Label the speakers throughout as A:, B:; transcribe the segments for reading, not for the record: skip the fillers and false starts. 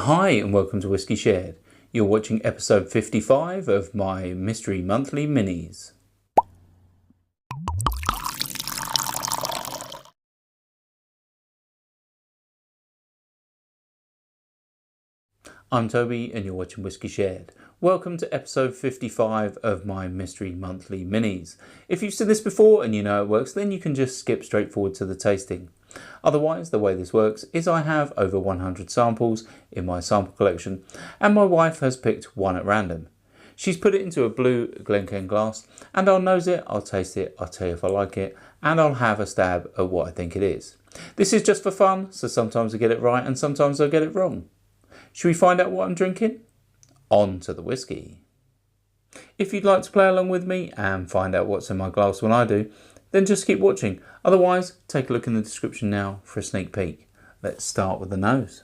A: Hi and welcome to Whisky Shared. You're watching episode 55 of my Mystery Monthly Minis. I'm Toby and you're watching Whisky Shared. Welcome to episode 55 of my Mystery Monthly Minis. If you've seen this before and you know it works, then you can just skip straight forward to the tasting. Otherwise, the way this works is I have over 100 samples in my sample collection and my wife has picked one at random. She's put it into a blue Glencairn glass and I'll nose it, I'll taste it, I'll tell you if I like it, and I'll have a stab at what I think it is. This is just for fun, so sometimes I get it right and sometimes I get it wrong. Should we find out what I'm drinking? On to the whiskey. If you'd like to play along with me and find out what's in my glass when I do, then just keep watching. Otherwise, take a look in the description now for a sneak peek. Let's start with the nose.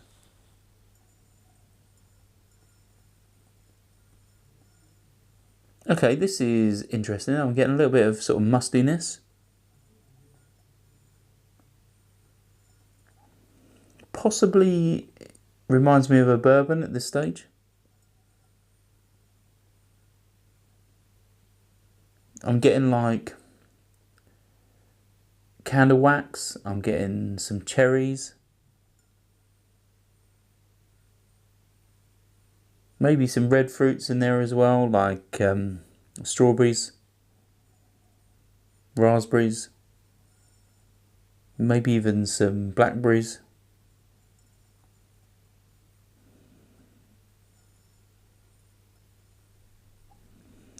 A: Okay, this is interesting. I'm getting a little bit of sort of mustiness. Possibly reminds me of a bourbon at this stage. I'm getting like candle wax. I'm getting some cherries. Maybe some red fruits in there as well, like strawberries, raspberries, maybe even some blackberries.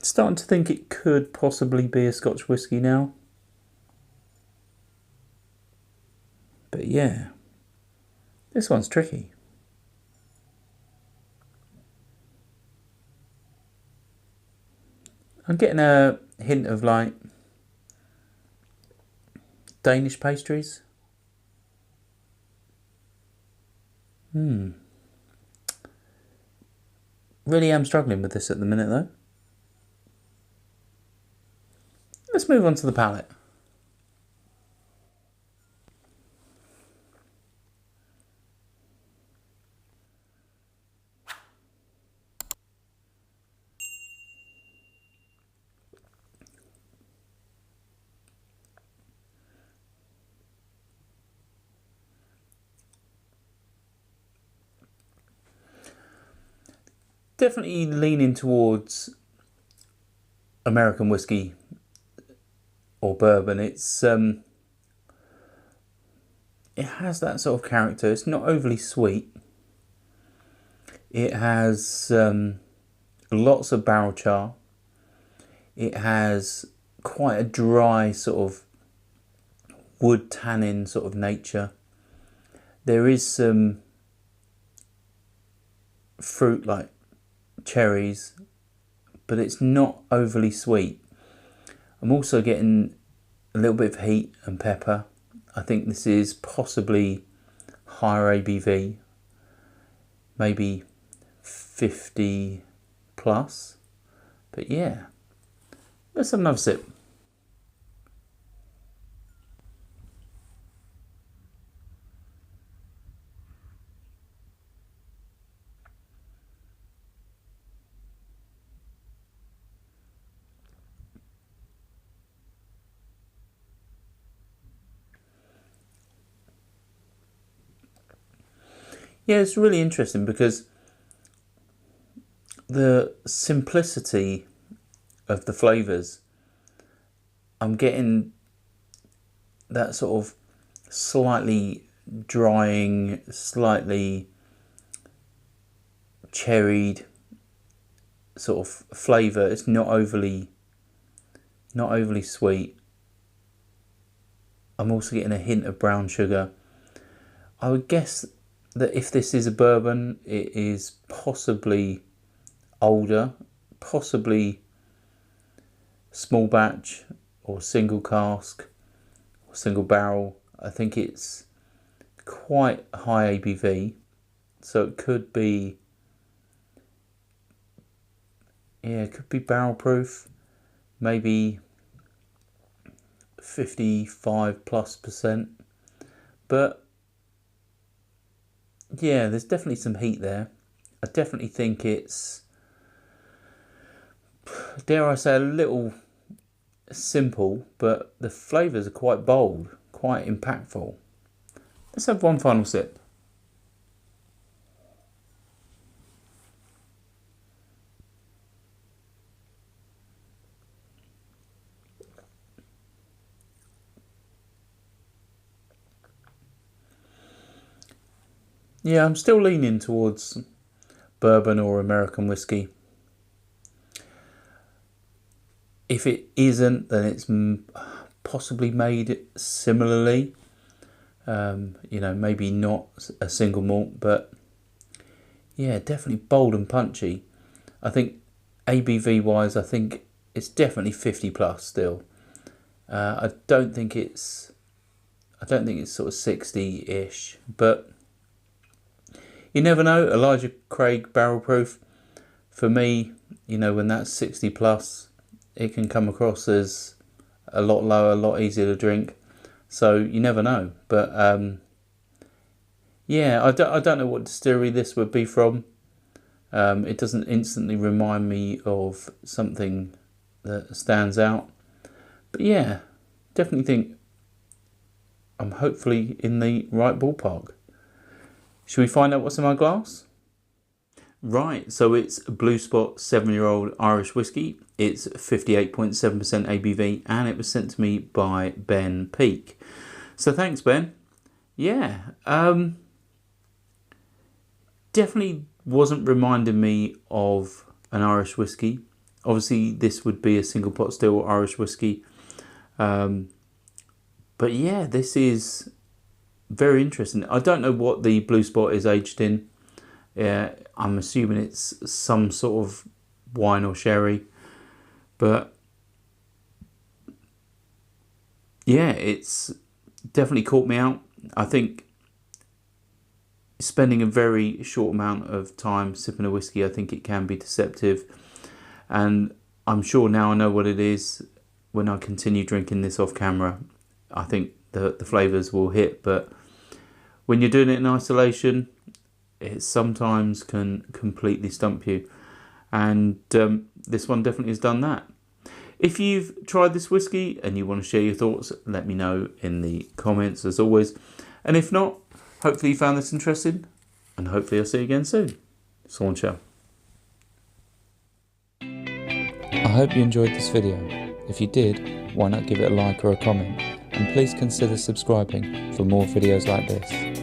A: Starting to think it could possibly be a Scotch whisky now. But yeah, this one's tricky. I'm getting a hint of like Danish pastries. Really am struggling with this at the minute though. Let's move on to the palate. Definitely leaning towards American whiskey or bourbon. It has that sort of character. It's not overly sweet. It has lots of barrel char. It has quite a dry sort of wood tannin sort of nature. There is some fruit like cherries, but it's not overly sweet. I'm also getting a little bit of heat and pepper. I think this is possibly higher ABV, maybe 50 plus. But yeah, let's have another sip. Yeah, it's really interesting because the simplicity of the flavours, I'm getting that sort of slightly drying, slightly cherried sort of flavour. It's not overly sweet. I'm also getting a hint of brown sugar. I would guess that if this is a bourbon, it is possibly older, possibly small batch or single cask or single barrel. I think it's quite high ABV, so it could be, yeah, it could be barrel proof, maybe 55+%, but yeah, there's definitely some heat there. I definitely think it's, dare I say, a little simple, but the flavours are quite bold, quite impactful. Let's have one final sip. Yeah, I'm still leaning towards bourbon or American whiskey. If it isn't, then it's possibly made similarly. You know, maybe not a single malt, but yeah, definitely bold and punchy. I think ABV wise, I think it's definitely 50 plus still. I don't think it's sort of 60-ish, but you never know. Elijah Craig barrel proof, for me, you know, when that's 60 plus, it can come across as a lot lower, a lot easier to drink. So you never know. But yeah, I don't know what distillery this would be from. It doesn't instantly remind me of something that stands out. But yeah, definitely think I'm hopefully in the right ballpark. Should we find out what's in my glass? Right, so it's Blue Spot 7-year-old Irish whiskey. It's 58.7% ABV, and it was sent to me by Ben Peake. So thanks, Ben. Yeah, definitely wasn't reminding me of an Irish whiskey. Obviously, this would be a single pot still Irish whiskey. But yeah, this is very interesting. I don't know what the Blue Spot is aged in. I'm assuming it's some sort of wine or sherry. But yeah, it's definitely caught me out. I think spending a very short amount of time sipping a whiskey, I think it can be deceptive. And I'm sure now I know what it is. When I continue drinking this off camera, I think the flavours will hit. But when you're doing it in isolation, it sometimes can completely stump you. And this one definitely has done that. If you've tried this whiskey and you want to share your thoughts, let me know in the comments as always. And if not, hopefully you found this interesting, and hopefully I'll see you again soon. Sauncha.
B: I hope you enjoyed this video. If you did, why not give it a like or a comment, and please consider subscribing for more videos like this.